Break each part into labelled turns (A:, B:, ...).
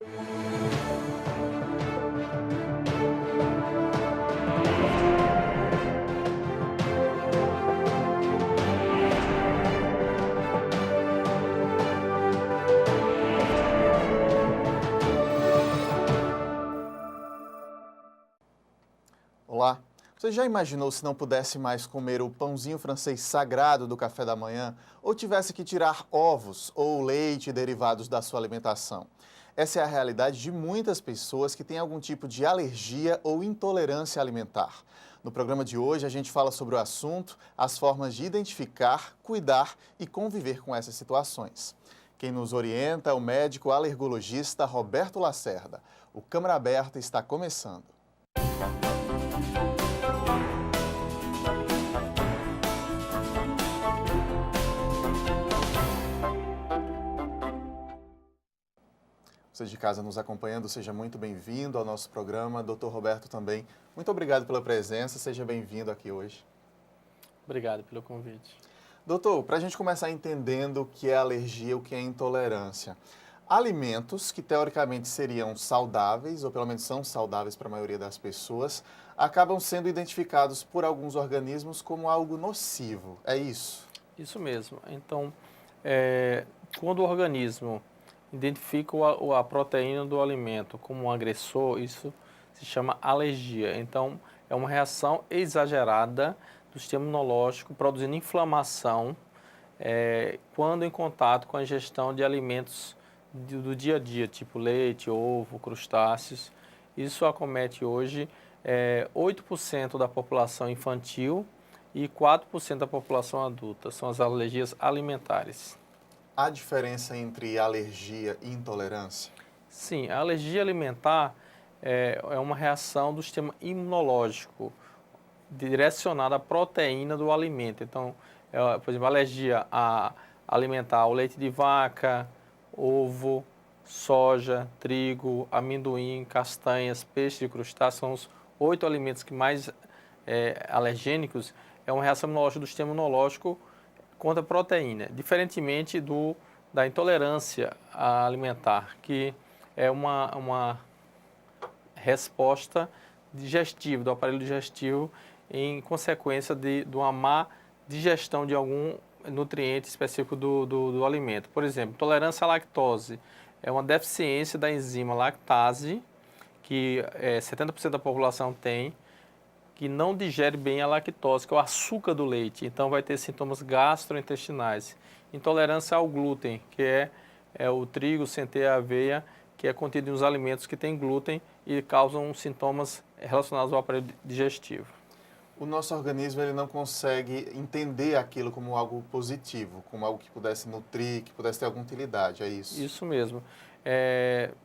A: Olá! Você já imaginou se não pudesse mais comer o pãozinho francês sagrado do café da manhã ou tivesse que tirar ovos ou leite derivados da sua alimentação? Essa é a realidade de muitas pessoas que têm algum tipo de alergia ou intolerância alimentar. No programa de hoje, a gente fala sobre o assunto, as formas de identificar, cuidar e conviver com essas situações. Quem nos orienta é o médico alergologista Roberto Lacerda. O Câmara Aberta está começando. Você de casa nos acompanhando, seja muito bem-vindo ao nosso programa. Dr. Roberto também, muito obrigado pela presença, seja bem-vindo aqui hoje.
B: Obrigado pelo convite.
A: Doutor, para a gente começar entendendo o que é alergia, o que é intolerância. Alimentos que teoricamente seriam saudáveis, ou pelo menos são saudáveis para a maioria das pessoas, acabam sendo identificados por alguns organismos como algo nocivo, é isso?
B: Isso mesmo. Então, quando o organismo identifica a proteína do alimento como um agressor, isso se chama alergia. Então, é uma reação exagerada do sistema imunológico produzindo inflamação quando em contato com a ingestão de alimentos do dia a dia, tipo leite, ovo, crustáceos. Isso acomete hoje 8% da população infantil e 4% da população adulta. São as alergias alimentares.
A: Há diferença entre alergia e intolerância?
B: Sim, a alergia alimentar é uma reação do sistema imunológico direcionada à proteína do alimento. Então, por exemplo, alergia alimentar ao leite de vaca, ovo, soja, trigo, amendoim, castanhas, peixe e crustáceos. São os 8 alimentos que mais alergênicos. É uma reação imunológica do sistema imunológico contra a proteína, diferentemente da intolerância alimentar, que é uma resposta digestiva, do aparelho digestivo, em consequência de uma má digestão de algum nutriente específico do alimento. Por exemplo, intolerância à lactose é uma deficiência da enzima lactase, que 70% da população tem, que não digere bem a lactose, que é o açúcar do leite. Então, vai ter sintomas gastrointestinais. Intolerância ao glúten, que é o trigo, centeia, aveia, que é contido nos alimentos que têm glúten e causam sintomas relacionados ao aparelho digestivo.
A: O nosso organismo ele não consegue entender aquilo como algo positivo, como algo que pudesse nutrir, que pudesse ter alguma utilidade, é isso?
B: Isso mesmo.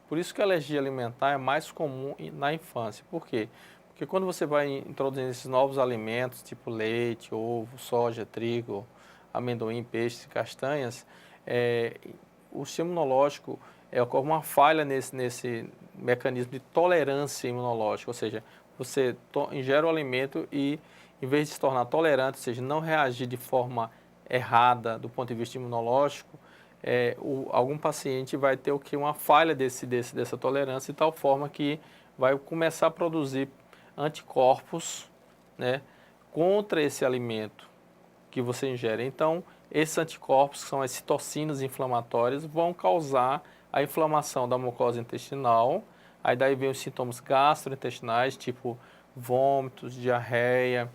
B: Por isso que a alergia alimentar é mais comum na infância. Por quê? Porque quando você vai introduzindo esses novos alimentos, tipo leite, ovo, soja, trigo, amendoim, peixes e castanhas, o sistema imunológico ocorre uma falha nesse mecanismo de tolerância imunológica, ou seja, você ingere o alimento e, em vez de se tornar tolerante, ou seja, não reagir de forma errada do ponto de vista imunológico, algum paciente vai ter uma falha dessa tolerância, de tal forma que vai começar a produzir anticorpos, né, contra esse alimento que você ingere. Então, esses anticorpos, que são as citocinas inflamatórias, vão causar a inflamação da mucosa intestinal. Aí daí vem os sintomas gastrointestinais, tipo vômitos, diarreia,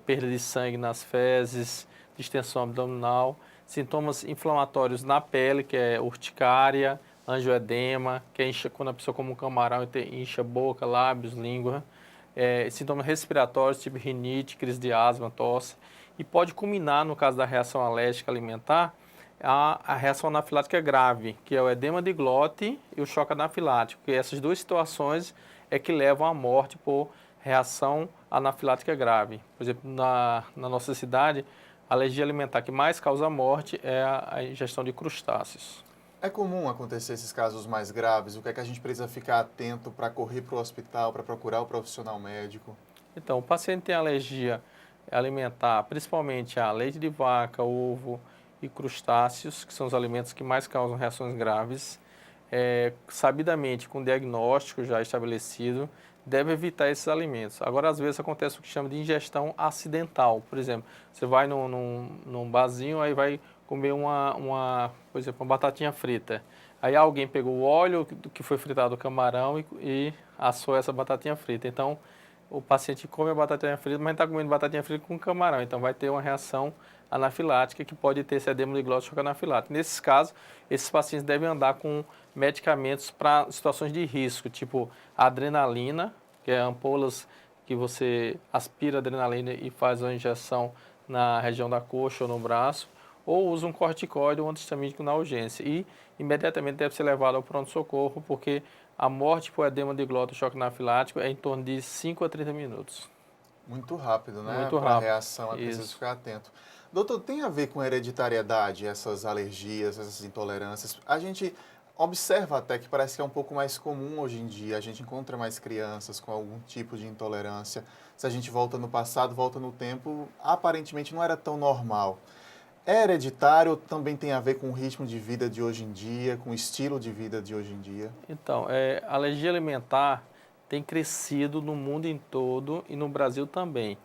B: perda de sangue nas fezes, distensão abdominal, sintomas inflamatórios na pele, que é urticária, angioedema, que é quando a pessoa come um camarão incha boca, lábios, língua, sintomas respiratórios, tipo rinite, crise de asma, tosse, e pode culminar, no caso da reação alérgica alimentar, a reação anafilática grave, que é o edema de glote e o choque anafilático, que essas duas situações é que levam à morte por reação anafilática grave. Por exemplo, na nossa cidade, a alergia alimentar que mais causa morte é a ingestão de crustáceos.
A: É comum acontecer esses casos mais graves? O que é que a gente precisa ficar atento para correr para o hospital, para procurar o profissional médico?
B: Então, o paciente tem alergia alimentar, principalmente a leite de vaca, ovo e crustáceos, que são os alimentos que mais causam reações graves. sabidamente, com diagnóstico já estabelecido, deve evitar esses alimentos. Agora, às vezes, acontece o que chama de ingestão acidental. Por exemplo, você vai num barzinho, aí vai comer por exemplo, uma batatinha frita. Aí alguém pegou o óleo que foi fritado o camarão e assou essa batatinha frita. Então, o paciente come a batatinha frita, mas está comendo batatinha frita com camarão. Então, vai ter uma reação anafilática que pode ter esse edema de glótula choque anafilático. Nesses casos, esses pacientes devem andar com medicamentos para situações de risco, tipo adrenalina, que é ampolas que você aspira adrenalina e faz a injeção na região da coxa ou no braço, ou usa um corticoide ou um antistamínico na urgência. E imediatamente deve ser levado ao pronto-socorro, porque a morte por edema de glótula choque anafilático é em torno de 5 a 30 minutos.
A: Muito rápido, né?
B: Muito
A: Para a
B: rápido.
A: reação é preciso
B: Isso.
A: ficar atento. Doutor, tem a ver com hereditariedade, essas alergias, essas intolerâncias? A gente observa até que parece que é um pouco mais comum hoje em dia, a gente encontra mais crianças com algum tipo de intolerância. Se a gente volta no passado, volta no tempo, aparentemente não era tão normal. É hereditário ou também tem a ver com o ritmo de vida de hoje em dia, com o estilo de vida de hoje em dia?
B: Então, a alergia alimentar tem crescido no mundo em todo e no Brasil também.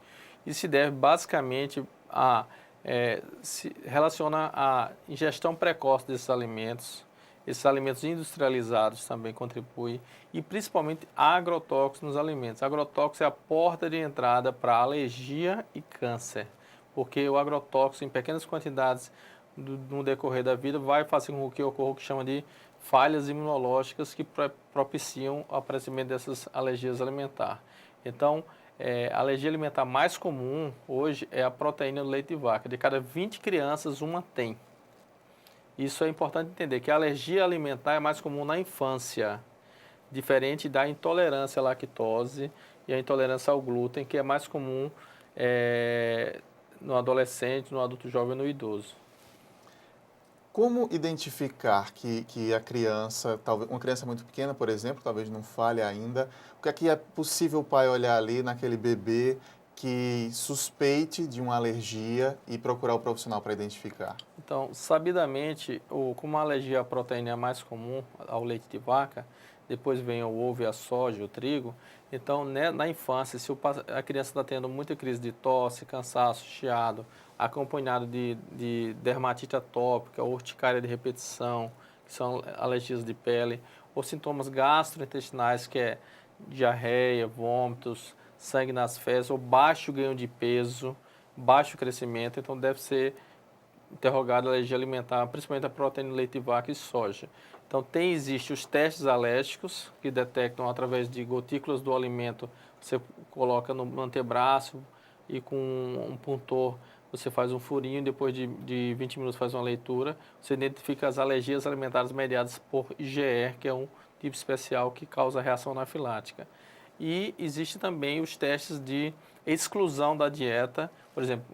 B: Isso se deve basicamente se relaciona à ingestão precoce desses alimentos. Esses alimentos industrializados também contribuem e principalmente agrotóxicos nos alimentos. Agrotóxico é a porta de entrada para alergia e câncer, porque o agrotóxico em pequenas quantidades no decorrer da vida vai fazer com que ocorra o que chama de falhas imunológicas que propiciam o aparecimento dessas alergias alimentares. Então, a alergia alimentar mais comum hoje é a proteína do leite de vaca. De cada 20 crianças, uma tem. Isso é importante entender, que a alergia alimentar é mais comum na infância, diferente da intolerância à lactose e a intolerância ao glúten, que é mais comum no adolescente, no adulto jovem e no idoso.
A: Como identificar que a criança, talvez uma criança muito pequena, por exemplo, talvez não fale ainda, o que é possível o pai olhar ali naquele bebê que suspeite de uma alergia e procurar o profissional para identificar?
B: Então, sabidamente, como a alergia à proteína é mais comum ao leite de vaca, depois vem o ovo e a soja, o trigo. Então, né, na infância, se a criança está tendo muita crise de tosse, cansaço, chiado, acompanhado de dermatite atópica, urticária de repetição, que são alergias de pele, ou sintomas gastrointestinais, que é diarreia, vômitos, sangue nas fezes, ou baixo ganho de peso, baixo crescimento, então deve ser interrogado a alergia alimentar, principalmente a proteína de leite de vaca e soja. Então, existe os testes alérgicos, que detectam através de gotículas do alimento, você coloca no antebraço e com um puntor você faz um furinho, depois de 20 minutos faz uma leitura, você identifica as alergias alimentares mediadas por IgE, que é um tipo especial que causa reação anafilática. E existe também os testes de exclusão da dieta, por exemplo,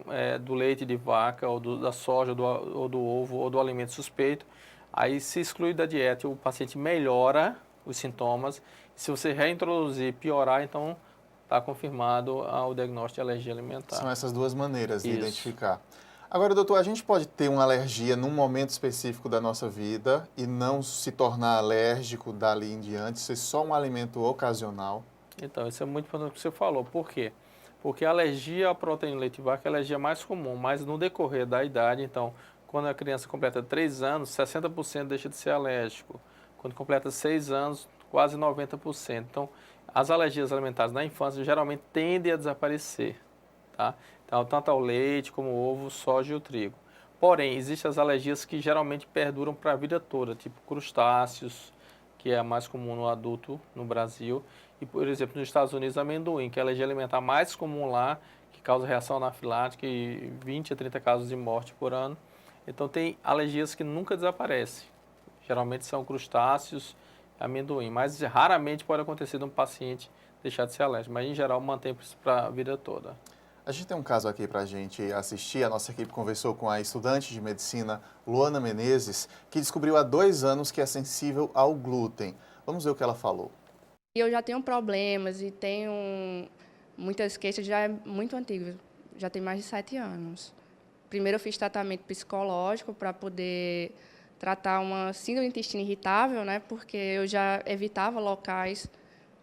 B: do leite de vaca, ou da soja, ou do ovo, ou do alimento suspeito. Aí se exclui da dieta, o paciente melhora os sintomas. Se você reintroduzir e piorar, então está confirmado o diagnóstico de alergia alimentar.
A: São essas duas maneiras de
B: Isso.
A: identificar. Agora, doutor, a gente pode ter uma alergia num momento específico da nossa vida e não se tornar alérgico dali em diante, ser só um alimento ocasional?
B: Então, isso é muito importante o que você falou. Por quê? Porque a alergia à proteína do leite de vaca é a alergia mais comum, mas no decorrer da idade, então, quando a criança completa 3 anos, 60% deixa de ser alérgico. Quando completa 6 anos, quase 90%. Então, as alergias alimentares na infância geralmente tendem a desaparecer, tá? Então, tanto ao leite como ao ovo, soja e o trigo. Porém, existem as alergias que geralmente perduram para a vida toda, tipo crustáceos, que é a mais comum no adulto no Brasil, e, por exemplo, nos Estados Unidos, amendoim, que é a alergia alimentar mais comum lá, que causa reação anafilática e 20 a 30 casos de morte por ano. Então, tem alergias que nunca desaparecem. Geralmente são crustáceos, amendoim, mas raramente pode acontecer de um paciente deixar de ser alérgico, mas em geral mantém para a vida toda.
A: A gente tem um caso aqui para a gente assistir. A nossa equipe conversou com a estudante de medicina Luana Menezes, que descobriu há 2 anos que é sensível ao glúten. Vamos ver o que ela falou.
C: Eu já tenho problemas e tenho muitas queixas, já é muito antigo, já tem mais de 7 anos. Primeiro eu fiz tratamento psicológico para poder tratar uma síndrome do intestino irritável, né? Porque eu já evitava locais,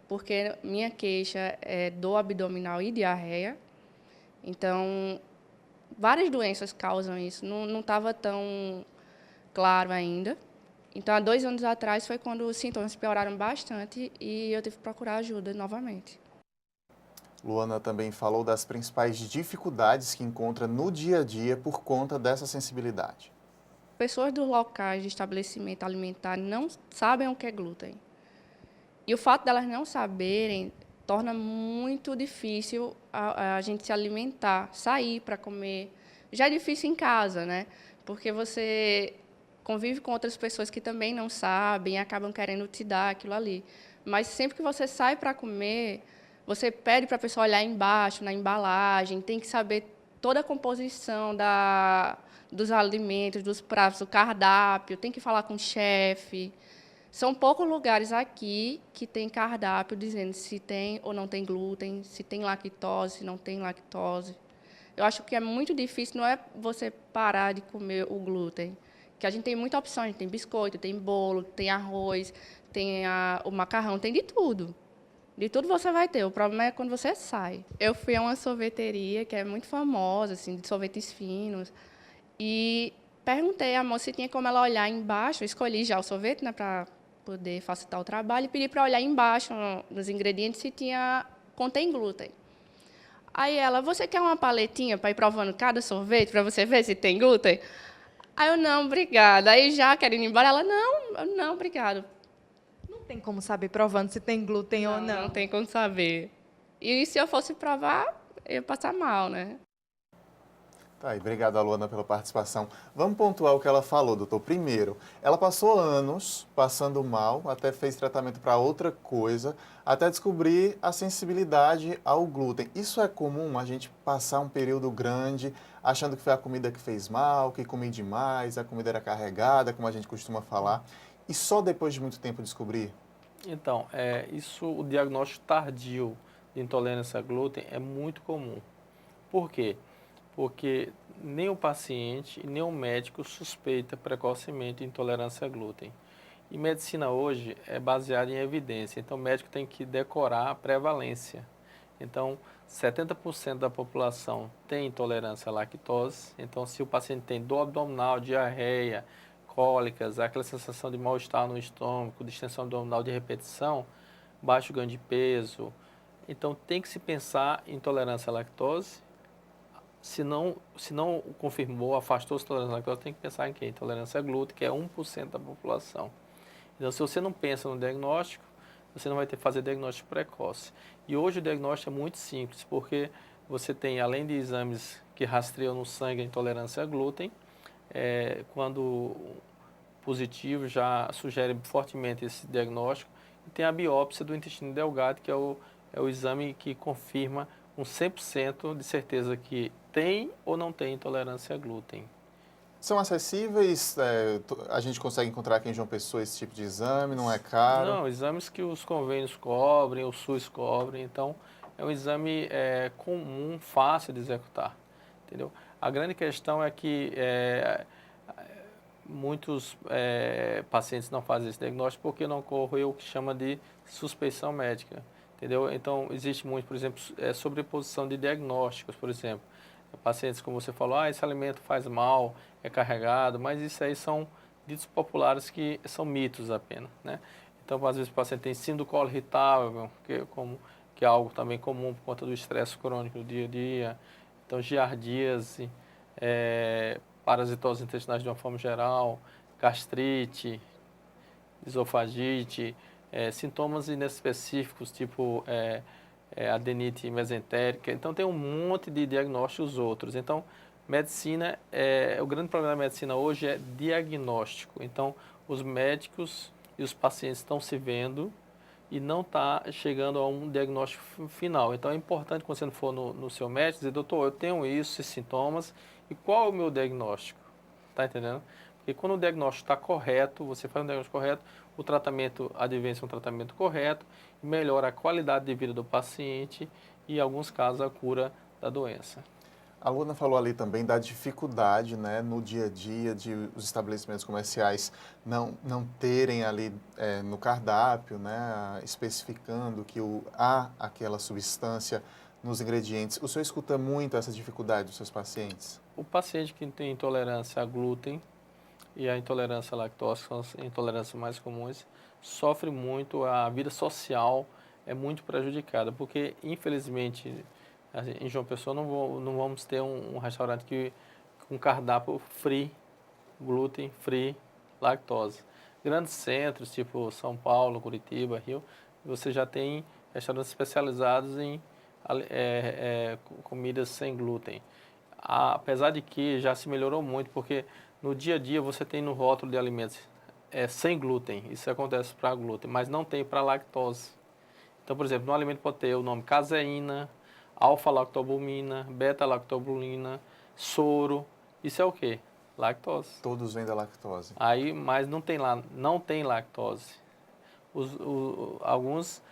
C: porque minha queixa é dor abdominal e diarreia. Então, várias doenças causam isso. Não estava tão claro ainda. Então, há 2 anos atrás foi quando os sintomas pioraram bastante e eu tive que procurar ajuda novamente.
A: Luana também falou das principais dificuldades que encontra no dia a dia por conta dessa sensibilidade.
C: Pessoas dos locais de estabelecimento alimentar não sabem o que é glúten. E o fato delas não saberem torna muito difícil a gente se alimentar, sair para comer. Já é difícil em casa, né? Porque você convive com outras pessoas que também não sabem e acabam querendo te dar aquilo ali. Mas sempre que você sai para comer, você pede para a pessoa olhar embaixo, na embalagem, tem que saber toda a composição dos alimentos, dos pratos, do cardápio, tem que falar com o chefe. São poucos lugares aqui que tem cardápio dizendo se tem ou não tem glúten, se tem lactose, se não tem lactose. Eu acho que é muito difícil, não é você parar de comer o glúten, que a gente tem muita opção, a gente tem biscoito, tem bolo, tem arroz, tem o macarrão, tem de tudo. De tudo você vai ter, o problema é quando você sai. Eu fui a uma sorveteria que é muito famosa, assim, de sorvetes finos, e perguntei à moça se tinha como ela olhar embaixo, eu escolhi já o sorvete, né, para poder facilitar o trabalho, e pedi para olhar embaixo nos ingredientes se contém glúten. Aí ela, você quer uma paletinha para ir provando cada sorvete, para você ver se tem glúten? Aí eu, não, obrigada. Aí já querendo ir embora, ela, não, obrigada.
D: Não tem como saber provando se tem glúten ou não.
C: Não tem como saber. E se eu fosse provar, eu ia passar mal, né?
A: Tá, e obrigado, Luana, pela participação. Vamos pontuar o que ela falou, doutor. Primeiro, ela passou anos passando mal, até fez tratamento para outra coisa, até descobrir a sensibilidade ao glúten. Isso é comum, a gente passar um período grande achando que foi a comida que fez mal, que comi demais, a comida era carregada, como a gente costuma falar, e só depois de muito tempo descobrir?
B: Então, o diagnóstico tardio de intolerância a glúten é muito comum. Por quê? Porque nem o paciente nem o médico suspeita precocemente intolerância a glúten. E medicina hoje é baseada em evidência, então o médico tem que decorar a prevalência. Então, 70% da população tem intolerância à lactose, então se o paciente tem dor abdominal, diarreia, cólicas, aquela sensação de mal-estar no estômago, distensão abdominal de repetição, baixo ganho de peso, então tem que se pensar em intolerância à lactose. Se não confirmou, afastou-se intolerância à lactose, tem que pensar em quê? Intolerância a glúten, que é 1% da população. Então, se você não pensa no diagnóstico, você não vai ter que fazer diagnóstico precoce. E hoje o diagnóstico é muito simples, porque você tem, além de exames que rastreiam no sangue a intolerância a glúten, quando positivo já sugere fortemente esse diagnóstico, e tem a biópsia do intestino delgado, que é o exame que confirma com 100% de certeza que tem ou não tem intolerância a glúten.
A: São acessíveis? A gente consegue encontrar aqui em João Pessoa esse tipo de exame? Não é caro?
B: Não, exames que os convênios cobrem, o SUS cobre, então é um exame comum, fácil de executar, entendeu? A grande questão é que muitos pacientes não fazem esse diagnóstico porque não ocorreu o que chama de suspeição médica, entendeu? Então, existe muito, por exemplo, sobreposição de diagnósticos, por exemplo. Pacientes, como você falou, esse alimento faz mal, é carregado, mas isso aí são ditos populares que são mitos apenas, né? Então, às vezes o paciente tem síndrome do colo irritável, que é algo também comum por conta do estresse crônico do dia a dia. Então, giardíase, parasitose intestinais de uma forma geral, gastrite, esofagite, sintomas inespecíficos, tipo adenite mesentérica. Então, tem um monte de diagnósticos outros. Então, medicina, o grande problema da medicina hoje é diagnóstico. Então, os médicos e os pacientes estão se vendo e não está chegando a um diagnóstico final. Então, é importante, quando você for no seu médico, dizer, doutor, eu tenho isso, esses sintomas, e qual é o meu diagnóstico? Está entendendo? Porque quando o diagnóstico está correto, você faz um diagnóstico correto, o tratamento advém ser um tratamento correto, melhora a qualidade de vida do paciente e, em alguns casos, a cura da doença.
A: A Luna falou ali também da dificuldade, né, no dia a dia de os estabelecimentos comerciais não terem ali no cardápio, né, especificando que há aquela substância nos ingredientes. O senhor escuta muito essa dificuldade dos seus pacientes?
B: O paciente que tem intolerância a glúten e a intolerância à lactose, que são as intolerâncias mais comuns, sofre muito, a vida social é muito prejudicada, porque infelizmente em João Pessoa não vamos ter um restaurante com cardápio free, glúten, free, lactose. Grandes centros, tipo São Paulo, Curitiba, Rio, você já tem restaurantes especializados em comidas sem glúten. Apesar de que já se melhorou muito, porque no dia a dia você tem no rótulo de alimentos sem glúten, isso acontece para glúten, mas não tem para lactose. Então, por exemplo, no alimento pode ter o nome caseína, alfa-lactobulmina, beta-lactobulina, soro. Isso é o quê? Lactose.
A: Todos vêm da lactose.
B: Aí, mas não tem lactose. Alguns,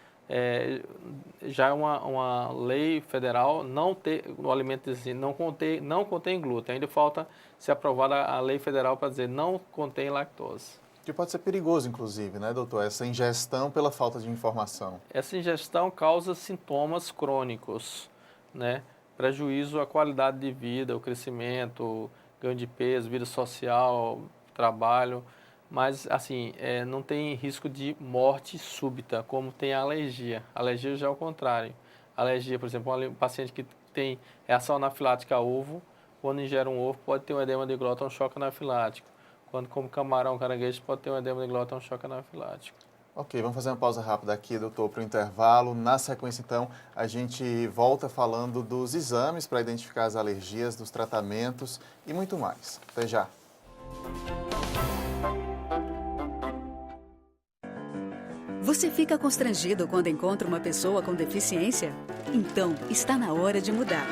B: já é uma lei federal, o alimento assim, não contém glúten. Ainda falta ser aprovada a lei federal para dizer não contém lactose.
A: Que pode ser perigoso, inclusive, né, doutor? Essa ingestão pela falta de informação.
B: Essa ingestão causa sintomas crônicos, né? Prejuízo à qualidade de vida, o crescimento, ganho de peso, vida social, trabalho, mas assim, não tem risco de morte súbita, como tem a alergia. A alergia já é o contrário. A alergia, por exemplo, um paciente que tem reação anafilática a ovo, quando ingere um ovo, pode ter um edema de glóten, um choque anafilático. Quando come camarão, caranguejo, pode ter um edema de glóten, um choque anafilático.
A: Ok, vamos fazer uma pausa rápida aqui, doutor, para o intervalo. Na sequência, então, a gente volta falando dos exames para identificar as alergias, dos tratamentos e muito mais. Até já.
E: Você fica constrangido quando encontra uma pessoa com deficiência? Então, está na hora de mudar.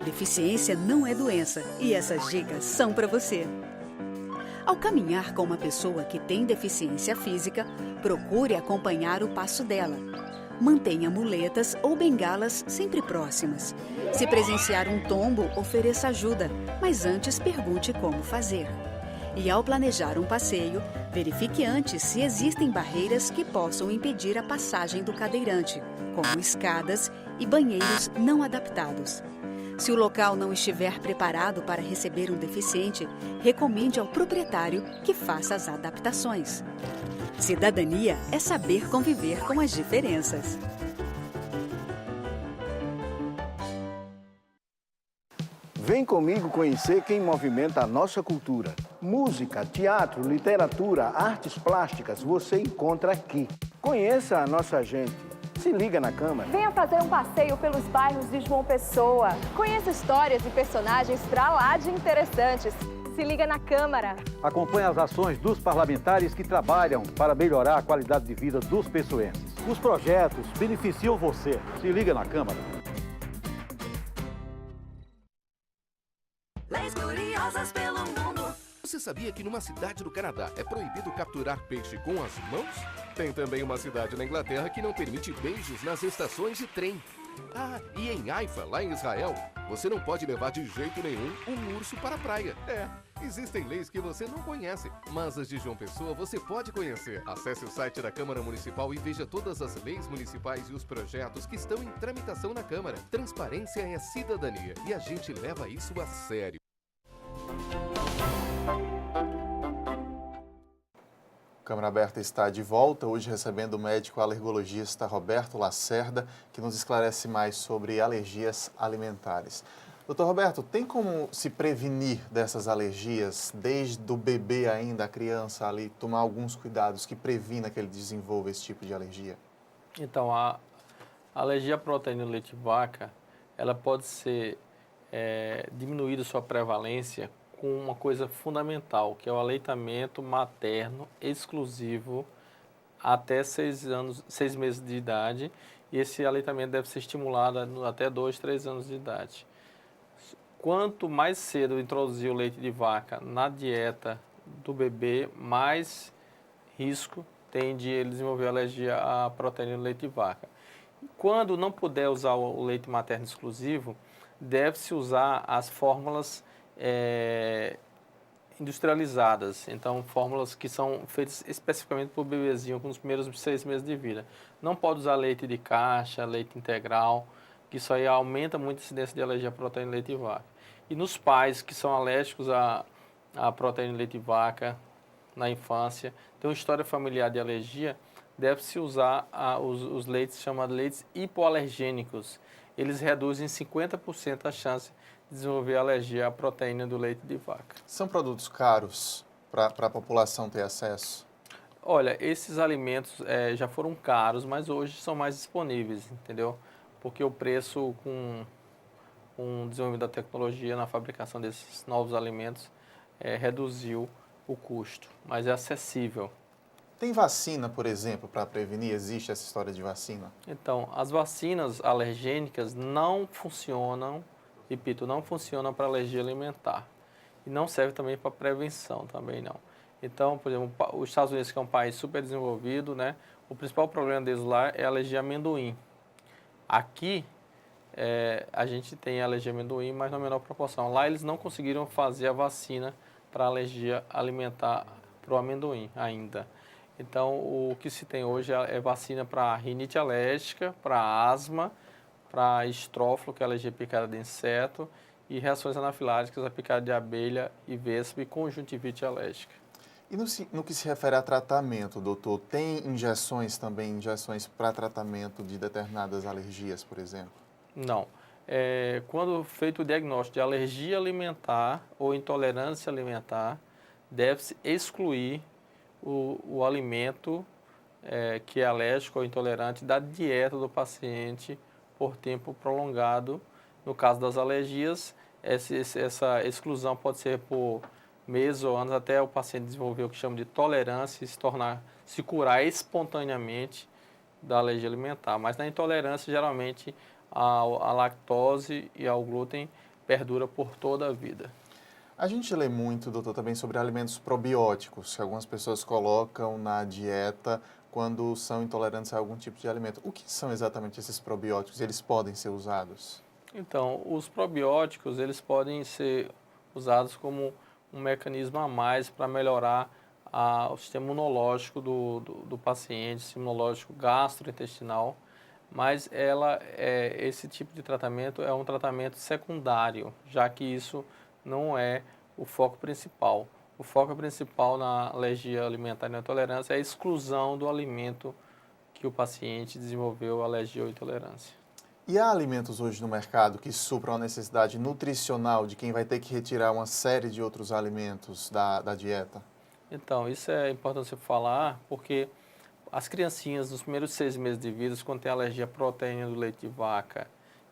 E: Deficiência não é doença e essas dicas são para você. Ao caminhar com uma pessoa que tem deficiência física, procure acompanhar o passo dela. Mantenha muletas ou bengalas sempre próximas. Se presenciar um tombo, ofereça ajuda, mas antes pergunte como fazer. E ao planejar um passeio, verifique antes se existem barreiras que possam impedir a passagem do cadeirante, como escadas e banheiros não adaptados. Se o local não estiver preparado para receber um deficiente, recomende ao proprietário que faça as adaptações. Cidadania é saber conviver com as diferenças.
F: Vem comigo conhecer quem movimenta a nossa cultura. Música, teatro, literatura, artes plásticas, você encontra aqui. Conheça a nossa gente. Se liga na Câmara.
G: Venha fazer um passeio pelos bairros de João Pessoa. Conheça histórias e personagens pra lá de interessantes. Se liga na Câmara.
H: Acompanhe as ações dos parlamentares que trabalham para melhorar a qualidade de vida dos pessoenses. Os projetos beneficiam você. Se liga na Câmara.
I: Leis curiosas pelo mundo.
J: Você sabia que numa cidade do Canadá é proibido capturar peixe com as mãos? Tem também uma cidade na Inglaterra que não permite beijos nas estações de trem. Ah, e em Haifa, lá em Israel, você não pode levar de jeito nenhum um urso para a praia. Existem leis que você não conhece, mas as de João Pessoa você pode conhecer. Acesse o site da Câmara Municipal e veja todas as leis municipais e os projetos que estão em tramitação na Câmara. Transparência é cidadania e a gente leva isso a sério.
A: Câmara Aberta está de volta, hoje recebendo o médico alergologista Roberto Lacerda, que nos esclarece mais sobre alergias alimentares. Doutor Roberto, tem como se prevenir dessas alergias, desde o bebê ainda, a criança ali, tomar alguns cuidados que previna que ele desenvolva esse tipo de alergia?
B: Então, a alergia à proteína do leite de vaca, ela pode ser diminuída sua prevalência com uma coisa fundamental, que é o aleitamento materno exclusivo até 6 meses de idade, e esse aleitamento deve ser estimulado até 2, 3 anos de idade. Quanto mais cedo introduzir o leite de vaca na dieta do bebê, mais risco tem de ele desenvolver alergia à proteína do leite de vaca. Quando não puder usar o leite materno exclusivo, deve-se usar as fórmulas industrializadas, então fórmulas que são feitas especificamente para o bebezinho com os primeiros 6 meses de vida. Não pode usar leite de caixa, leite integral, que isso aí aumenta muito a incidência de alergia à proteína de leite de vaca. E nos pais que são alérgicos à proteína de leite de vaca na infância, tem uma história familiar de alergia, deve-se usar os leites chamados leites hipoalergênicos. Eles reduzem 50% a chance de desenvolver alergia à proteína do leite de vaca.
A: São produtos caros para a população ter acesso?
B: Olha, esses alimentos já foram caros, mas hoje são mais disponíveis, entendeu? Porque o preço com o desenvolvimento da tecnologia na fabricação desses novos alimentos reduziu o custo, mas é acessível.
A: Tem vacina, por exemplo, para prevenir? Existe essa história de vacina?
B: Então, as vacinas alergênicas não funcionam, repito, não funcionam para alergia alimentar. E não serve também para prevenção, também não. Então, por exemplo, os Estados Unidos, que é um país super desenvolvido, né, o principal problema deles lá é a alergia a amendoim. Aqui, a gente tem alergia a amendoim, mas na menor proporção. Lá eles não conseguiram fazer a vacina para alergia alimentar para o amendoim ainda. Então, o que se tem hoje é vacina para rinite alérgica, para asma, para estrófilo, que é alergia à picada de inseto, e reações anafiláticas à picada de abelha e vespa e conjuntivite alérgica.
A: E no que se refere a tratamento, doutor, tem injeções também, injeções para tratamento de determinadas alergias, por exemplo?
B: Não. Quando feito o diagnóstico de alergia alimentar ou intolerância alimentar, deve-se excluir o alimento que é alérgico ou intolerante da dieta do paciente por tempo prolongado. No caso das alergias, essa exclusão pode ser por meses ou anos até o paciente desenvolver o que chama de tolerância e se curar espontaneamente da alergia alimentar. Mas na intolerância, geralmente, a lactose e ao glúten perdura por toda a vida.
A: A gente lê muito, doutor, também sobre alimentos probióticos, que algumas pessoas colocam na dieta quando são intolerantes a algum tipo de alimento. O que são exatamente esses probióticos? Eles podem ser usados?
B: Então, os probióticos, eles podem ser usados como um mecanismo a mais para melhorar o sistema imunológico do paciente, sistema imunológico gastrointestinal, mas esse tipo de tratamento é um tratamento secundário, já que isso não é o foco principal. O foco principal na alergia alimentar e na intolerância é a exclusão do alimento que o paciente desenvolveu alergia ou intolerância.
A: E há alimentos hoje no mercado que supram a necessidade nutricional de quem vai ter que retirar uma série de outros alimentos da dieta?
B: Então, isso é importante você falar, porque as criancinhas nos primeiros 6 meses de vida, quando tem alergia à proteína do leite de vaca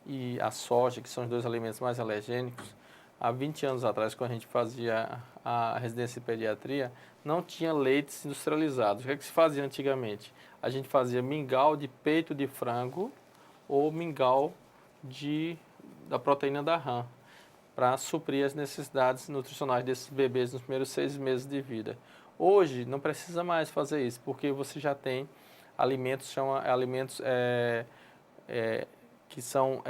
B: e à soja, que são os 2 alimentos mais alergênicos, há 20 anos atrás, quando a gente fazia a residência de pediatria, não tinha leites industrializados. O que é que se fazia antigamente? A gente fazia mingau de peito de frango ou mingau da proteína da rã, para suprir as necessidades nutricionais desses bebês nos primeiros 6 meses de vida. Hoje, não precisa mais fazer isso, porque você já tem alimentos que são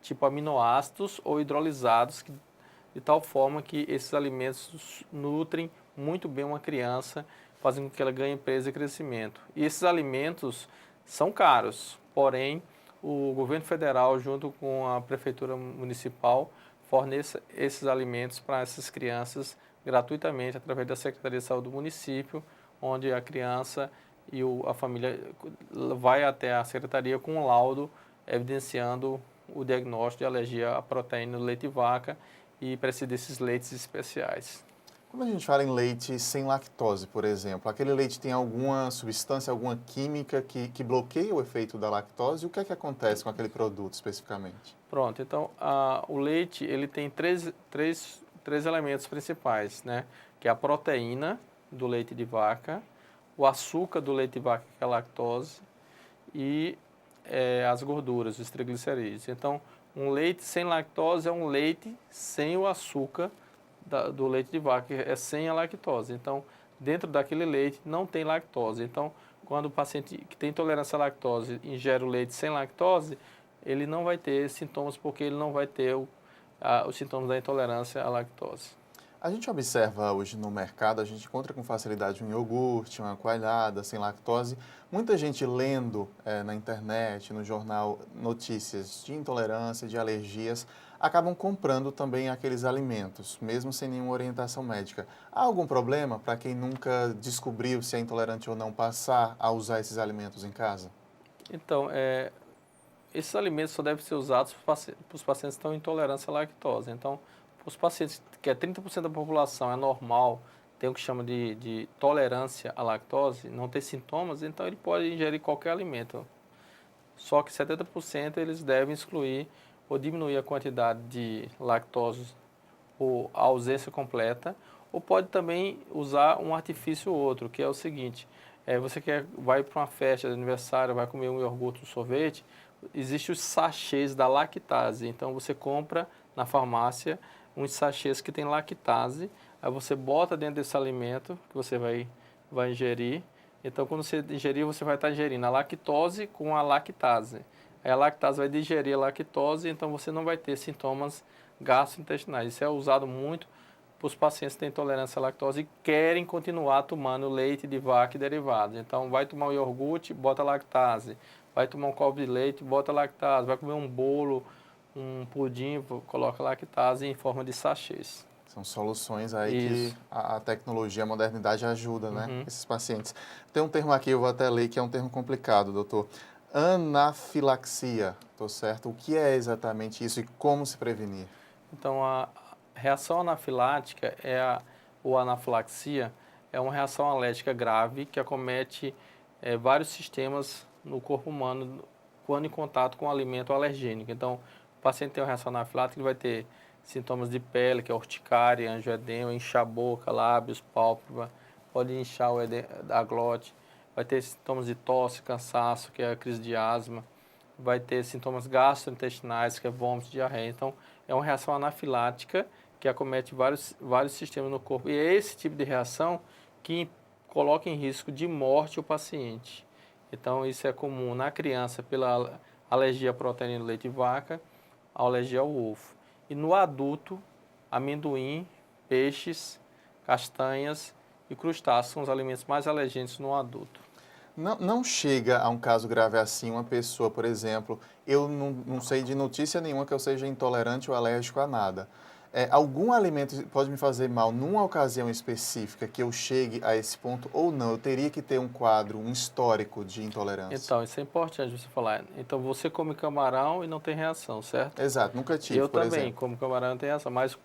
B: tipo aminoácidos ou hidrolisados, de tal forma que esses alimentos nutrem muito bem uma criança, fazendo com que ela ganhe peso e crescimento. E esses alimentos são caros, porém, o governo federal, junto com a prefeitura municipal, fornece esses alimentos para essas crianças gratuitamente, através da Secretaria de Saúde do município, onde a criança e a família vai até a secretaria com um laudo evidenciando o diagnóstico de alergia à proteína do leite de vaca e precisa desses leites especiais.
A: Quando a gente fala em leite sem lactose, por exemplo, aquele leite tem alguma substância, alguma química que bloqueia o efeito da lactose? O que é que acontece com aquele produto especificamente?
B: Pronto, então o leite ele tem três elementos principais, né? Que é a proteína do leite de vaca, o açúcar do leite de vaca, que é a lactose, e as gorduras, os triglicerídeos. Então, um leite sem lactose é um leite sem o açúcar do leite de vaca, que é sem a lactose. Então, dentro daquele leite não tem lactose. Então, quando o paciente que tem intolerância à lactose ingere o leite sem lactose, ele não vai ter sintomas porque ele não vai ter os sintomas da intolerância à lactose.
A: A gente observa hoje no mercado, a gente encontra com facilidade um iogurte, uma coalhada sem lactose. Muita gente lendo na internet, no jornal, notícias de intolerância, de alergias, acabam comprando também aqueles alimentos, mesmo sem nenhuma orientação médica. Há algum problema para quem nunca descobriu se é intolerante ou não passar a usar esses alimentos em casa?
B: Então, esses alimentos só devem ser usados para os pacientes que estão intolerância à lactose. Então, os pacientes, que é 30% da população, é normal, tem o que chama de tolerância à lactose, não tem sintomas, então ele pode ingerir qualquer alimento. Só que 70% eles devem excluir ou diminuir a quantidade de lactose ou a ausência completa, ou pode também usar um artifício ou outro, que é o seguinte, você vai para uma festa de aniversário, vai comer um iogurte, um sorvete, existem os sachês da lactase, então você compra na farmácia uns sachês que tem lactase, aí você bota dentro desse alimento que você vai ingerir. Então, quando você ingerir, você vai estar ingerindo a lactose com a lactase. Aí a lactase vai digerir a lactose, então você não vai ter sintomas gastrointestinais. Isso é usado muito para os pacientes que têm intolerância à lactose e querem continuar tomando leite de vaca e derivados. Então, vai tomar um iogurte, bota lactase. Vai tomar um copo de leite, bota lactase. Vai comer um bolo, um pudim, coloca lactase em forma de sachês.
A: São soluções aí que a tecnologia, a modernidade ajuda, né? Esses pacientes. Tem um termo aqui, eu vou até ler, que é um termo complicado, doutor. Anafilaxia, tô certo? O que é exatamente isso e como se prevenir?
B: Então, a reação anafilática ou anafilaxia é uma reação alérgica grave que acomete vários sistemas no corpo humano quando em contato com um alimento alergênico. Então, o paciente tem uma reação anafilática, ele vai ter sintomas de pele, que é urticária, angioedema, inchar a boca, lábios, pálpebra, pode inchar a glote, vai ter sintomas de tosse, cansaço, que é a crise de asma, vai ter sintomas gastrointestinais, que é vômito, diarreia. Então, é uma reação anafilática que acomete vários sistemas no corpo. E é esse tipo de reação que coloca em risco de morte o paciente. Então, isso é comum na criança pela alergia à proteína do leite de vaca, a alergia ao ovo. E no adulto, amendoim, peixes, castanhas e crustáceos são os alimentos mais alergênicos no adulto.
A: Não chega a um caso grave assim, uma pessoa, por exemplo, eu não sei de notícia nenhuma que eu seja intolerante ou alérgico a nada. Algum alimento pode me fazer mal numa ocasião específica que eu chegue a esse ponto ou não? Eu teria que ter um quadro, um histórico de intolerância.
B: Então, isso é importante você falar. Então, você come camarão e não tem reação, certo?
A: Exato, nunca tive,
B: Eu
A: por
B: também
A: exemplo.
B: como camarão e não tem reação, mas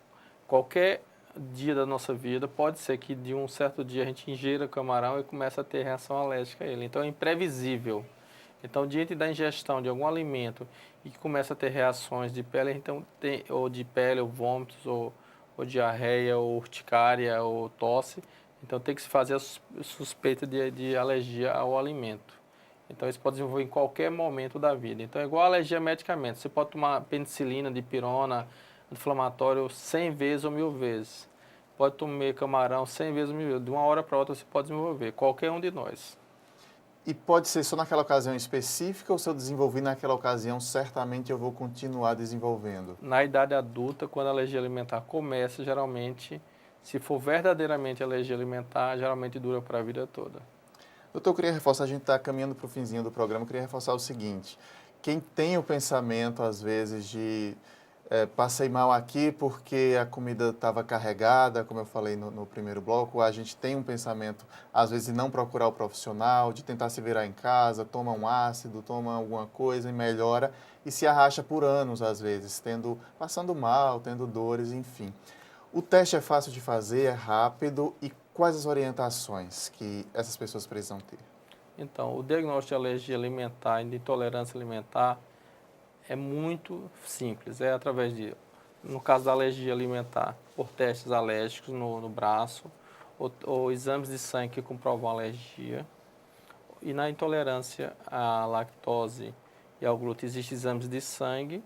B: qualquer dia da nossa vida pode ser que de um certo dia a gente ingira camarão e começa a ter reação alérgica a ele. Então, é imprevisível. Então, diante da ingestão de algum alimento e que começa a ter reações de pele, então ou de pele, ou vômitos, ou diarreia, ou urticária, ou tosse, então tem que se fazer a suspeita de alergia ao alimento. Então, isso pode desenvolver em qualquer momento da vida. Então, é igual a alergia a medicamentos. Você pode tomar penicilina, dipirona, anti-inflamatório 100 vezes ou 1000 vezes. Pode comer camarão 100 vezes ou 1000 vezes. De uma hora para outra, você pode desenvolver, qualquer um de nós.
A: E pode ser só naquela ocasião específica ou se eu desenvolvi naquela ocasião, certamente eu vou continuar desenvolvendo?
B: Na idade adulta, quando a alergia alimentar começa, geralmente, se for verdadeiramente alergia alimentar, geralmente dura para a vida toda.
A: Doutor, eu queria reforçar, a gente está caminhando para o finzinho do programa, eu queria reforçar o seguinte, quem tem o pensamento, às vezes, de passei mal aqui porque a comida estava carregada, como eu falei no primeiro bloco, a gente tem um pensamento, às vezes, de não procurar o profissional, de tentar se virar em casa, toma um ácido, toma alguma coisa e melhora, e se arrasta por anos, às vezes, passando mal, tendo dores, enfim. O teste é fácil de fazer, é rápido, e quais as orientações que essas pessoas precisam ter?
B: Então, o diagnóstico de alergia alimentar e de intolerância alimentar é muito simples, é através no caso da alergia alimentar, por testes alérgicos no braço, ou exames de sangue que comprovam alergia. E na intolerância à lactose e ao glúten, existem exames de sangue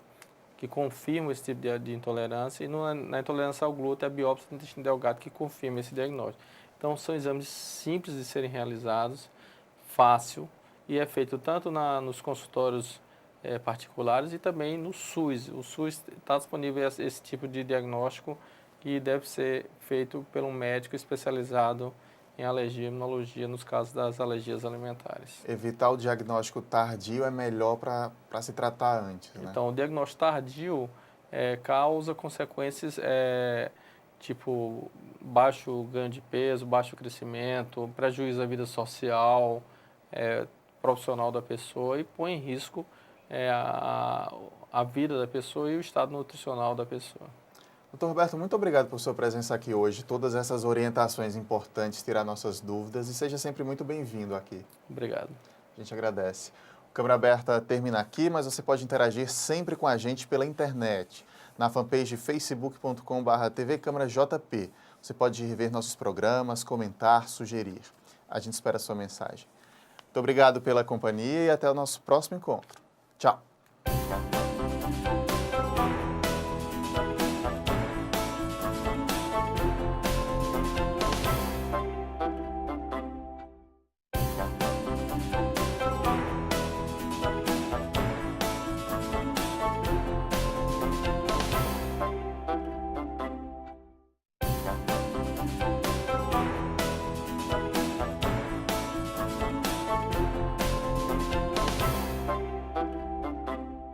B: que confirmam esse tipo de intolerância, e na intolerância ao glúten, a biópsia do intestino delgado que confirma esse diagnóstico. Então, são exames simples de serem realizados, fácil, e é feito tanto nos consultórios particulares e também no SUS. O SUS está disponível esse tipo de diagnóstico que deve ser feito por um médico especializado em alergia e imunologia nos casos das alergias alimentares.
A: Evitar o diagnóstico tardio é melhor para se tratar antes, né?
B: Então, o diagnóstico tardio causa consequências tipo baixo ganho de peso, baixo crescimento, prejuízo à vida social, profissional da pessoa e põe em risco a vida da pessoa e o estado nutricional da pessoa.
A: Doutor Roberto, muito obrigado por sua presença aqui hoje, todas essas orientações importantes, tirar nossas dúvidas e seja sempre muito bem-vindo aqui.
B: Obrigado.
A: A gente agradece. O Câmara Aberta termina aqui, mas você pode interagir sempre com a gente pela internet, na fanpage facebook.com/tvcâmarajp. Você pode rever nossos programas, comentar, sugerir. A gente espera a sua mensagem. Muito obrigado pela companhia e até o nosso próximo encontro. Tchau!